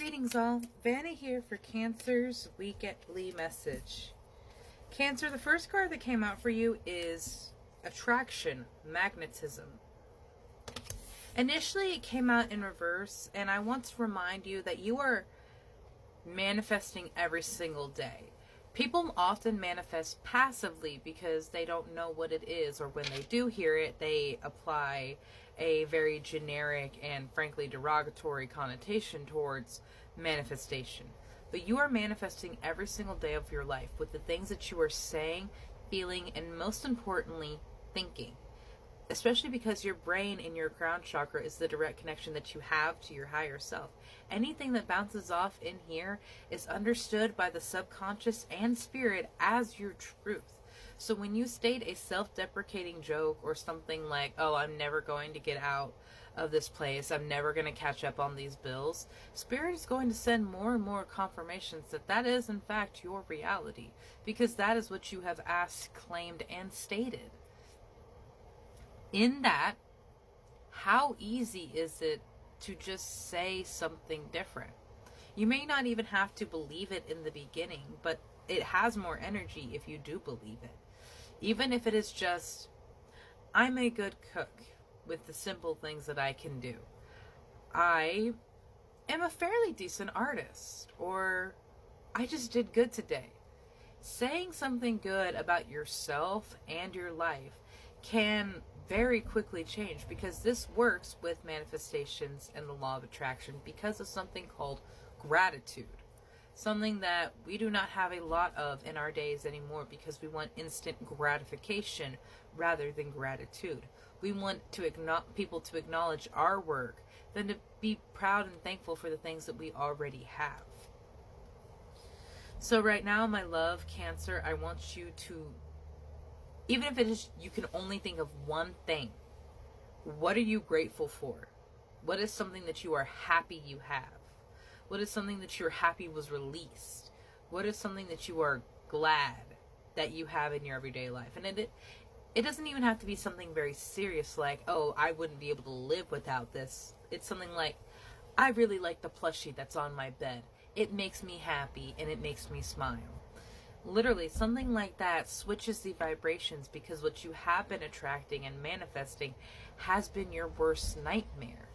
Greetings all, Vanny here for Cancer's weekly message. Cancer, the first card that came out for you is Attraction, Magnetism. Initially it came out in reverse, and I want to remind you that you are manifesting every single day. People often manifest passively because they don't know what it is, or when they do hear it, they apply a very generic and frankly derogatory connotation towards manifestation. But you are manifesting every single day of your life with the things that you are saying, feeling, and most importantly, thinking. Especially because your brain in your crown chakra is the direct connection that you have to your higher self. Anything that bounces off in here is understood by the subconscious and spirit as your truth. So when you state a self-deprecating joke or something like, oh, I'm never going to get out of this place, I'm never going to catch up on these bills, spirit is going to send more and more confirmations that that is in fact your reality, because that is what you have asked, claimed, and stated. In that, how easy is it to just say something different? You may not even have to believe it in the beginning, but it has more energy if you do believe it. Even if it is just, I'm a good cook with the simple things that I can do. I am a fairly decent artist, or I just did good today. Saying something good about yourself and your life can very quickly change, because this works with manifestations and the law of attraction because of something called gratitude. Something that we do not have a lot of in our days anymore because we want instant gratification rather than gratitude. We want people to acknowledge our work than to be proud and thankful for the things that we already have. So right now, my love, Cancer, I want you to, even if it is, you can only think of one thing. What are you grateful for? What is something that you are happy you have? What is something that you're happy was released? What is something that you are glad that you have in your everyday life? And it doesn't even have to be something very serious like, oh, I wouldn't be able to live without this. It's something like, I really like the plushie that's on my bed. It makes me happy and it makes me smile. Literally, something like that switches the vibrations, because what you have been attracting and manifesting has been your worst nightmare.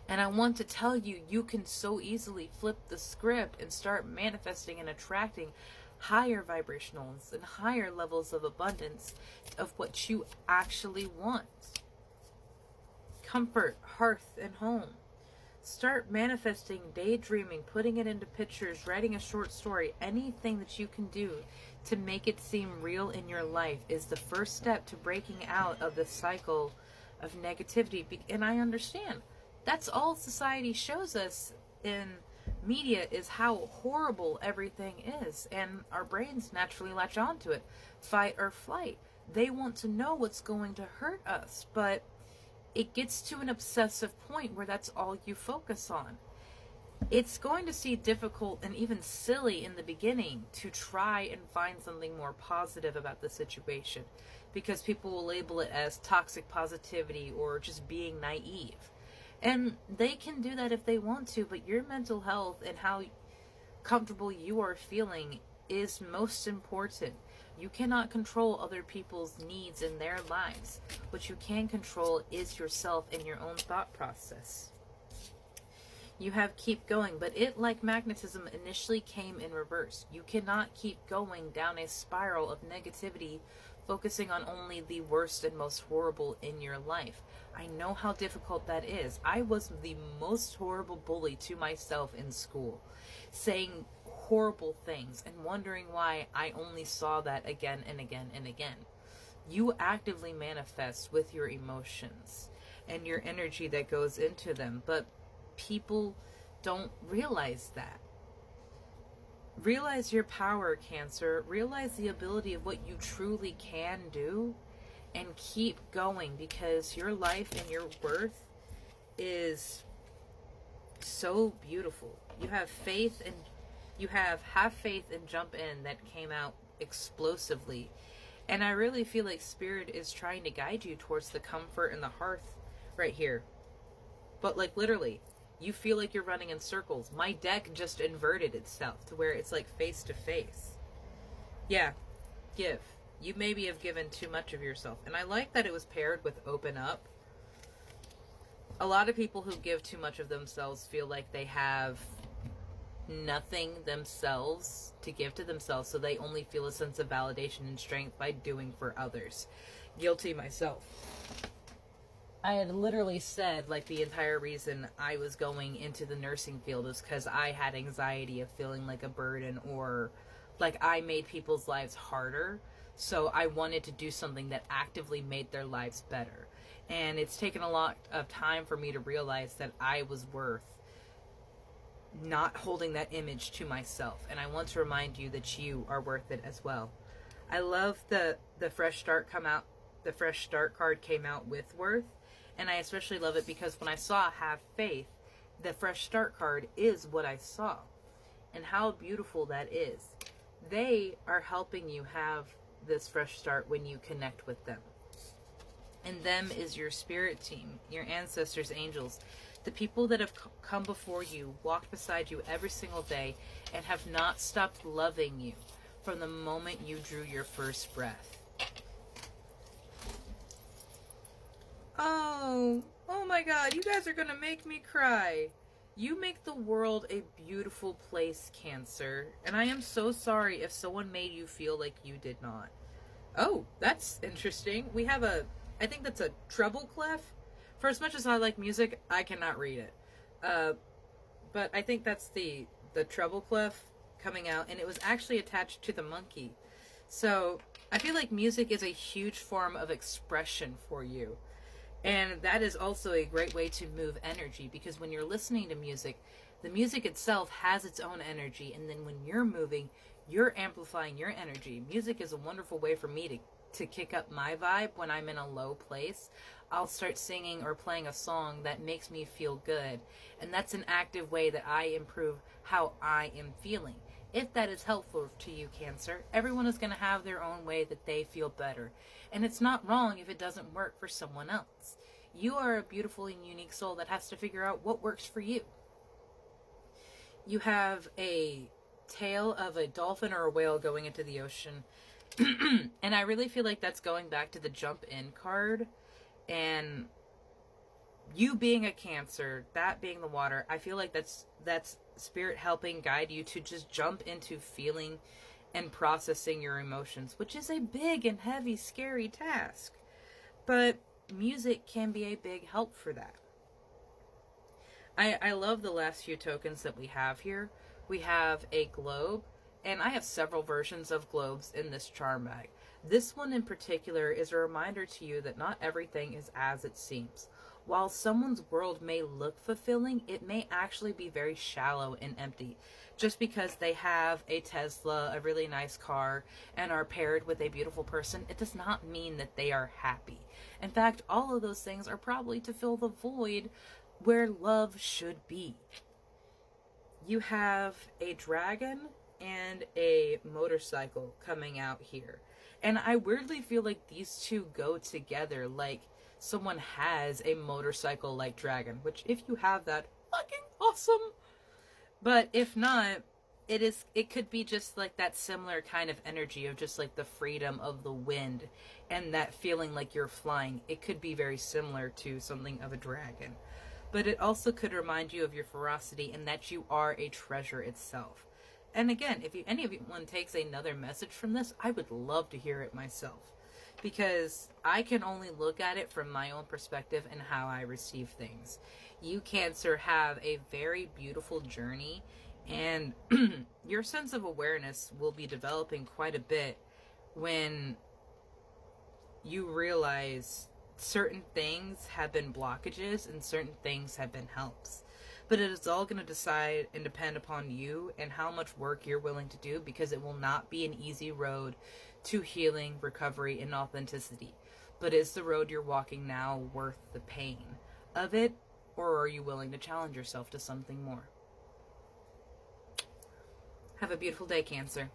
And I want to tell you, you can so easily flip the script and start manifesting and attracting higher vibrationals and higher levels of abundance of what you actually want. Comfort, hearth, and home. Start manifesting, daydreaming, putting it into pictures, writing a short story. Anything that you can do to make it seem real in your life is the first step to breaking out of the cycle of negativity. And I understand. That's all society shows us in media, is how horrible everything is. And our brains naturally latch onto it. Fight or flight. They want to know what's going to hurt us. But it gets to an obsessive point where that's all you focus on. It's going to seem difficult and even silly in the beginning to try and find something more positive about the situation, because people will label it as toxic positivity or just being naive. And they can do that if they want to, but your mental health and how comfortable you are feeling is most important. You cannot control other people's needs in their lives. What you can control is yourself and your own thought process. You have keep going, but it, like magnetism, initially came in reverse. You cannot keep going down a spiral of negativity, focusing on only the worst and most horrible in your life. I know how difficult that is. I was the most horrible bully to myself in school, saying horrible things and wondering why I only saw that again and again and again. You actively manifest with your emotions and your energy that goes into them, but people don't realize that. Realize your power, Cancer. Realize the ability of what you truly can do, and keep going, because your life and your worth is so beautiful. You have faith, and you have faith and jump in that came out explosively. And I really feel like Spirit is trying to guide you towards the comfort and the hearth right here. But like literally, You feel like you're running in circles. My deck just inverted itself to where it's like face to face. Yeah, give. You maybe have given too much of yourself. And I like that it was paired with open up. A lot of people who give too much of themselves feel like they have nothing themselves to give to themselves, so they only feel a sense of validation and strength by doing for others. Guilty myself. I had literally said, like, the entire reason I was going into the nursing field is because I had anxiety of feeling like a burden, or like I made people's lives harder. So I wanted to do something that actively made their lives better. And it's taken a lot of time for me to realize that I was worth not holding that image to myself. And I want to remind you that you are worth it as well. I love the fresh start the fresh start card came out with worth. And I especially love it because when I saw have faith, the fresh start card is what I saw. And how beautiful that is. They are helping you have this fresh start when you connect with them. And them is your spirit team, your ancestors, angels, the people that have come before you, walked beside you every single day, and have not stopped loving you from the moment you drew your first breath. Oh my God, you guys are gonna make me cry. You make the world a beautiful place, Cancer, and I am so sorry if someone made you feel like you did not. Oh, that's interesting. We have I think that's a treble clef. For as much as I like music, I cannot read it. But I think that's the treble clef coming out, and it was actually attached to the monkey. So I feel like music is a huge form of expression for you. And that is also a great way to move energy, because when you're listening to music, the music itself has its own energy, and then when you're moving, you're amplifying your energy. Music is a wonderful way for me to kick up my vibe when I'm in a low place. I'll start singing or playing a song that makes me feel good, and that's an active way that I improve how I am feeling. If that is helpful to you, Cancer, everyone is going to have their own way that they feel better. And it's not wrong if it doesn't work for someone else. You are a beautiful and unique soul that has to figure out what works for you. You have a tail of a dolphin or a whale going into the ocean. And I really feel like that's going back to the jump in card. And you being a Cancer, that being the water, I feel like that's spirit helping guide you to just jump into feeling and processing your emotions, which is a big and heavy, scary task. But music can be a big help for that. I love the last few tokens that we have here. We have a globe, and I have several versions of globes in this charm bag. This one in particular is a reminder to you that not everything is as it seems. While someone's world may look fulfilling, it may actually be very shallow and empty. Just because they have a Tesla, a really nice car, and are paired with a beautiful person, it does not mean that they are happy. In fact, all of those things are probably to fill the void where love should be. You have a dragon and a motorcycle coming out here. And I weirdly feel like these two go together, like someone has a motorcycle like dragon, which if you have that, fucking awesome. But if not, it could be just like that similar kind of energy of just like the freedom of the wind and that feeling like you're flying. It could be very similar to something of a dragon. But it also could remind you of your ferocity and that you are a treasure itself. And again, if anyone takes another message from this, I would love to hear it myself. Because I can only look at it from my own perspective and how I receive things. You, Cancer, have a very beautiful journey, and your sense of awareness will be developing quite a bit when you realize certain things have been blockages and certain things have been helps. But it is all going to decide and depend upon you and how much work you're willing to do, because it will not be an easy road to healing, recovery, and authenticity. But is the road you're walking now worth the pain of it, or are you willing to challenge yourself to something more? Have a beautiful day, Cancer.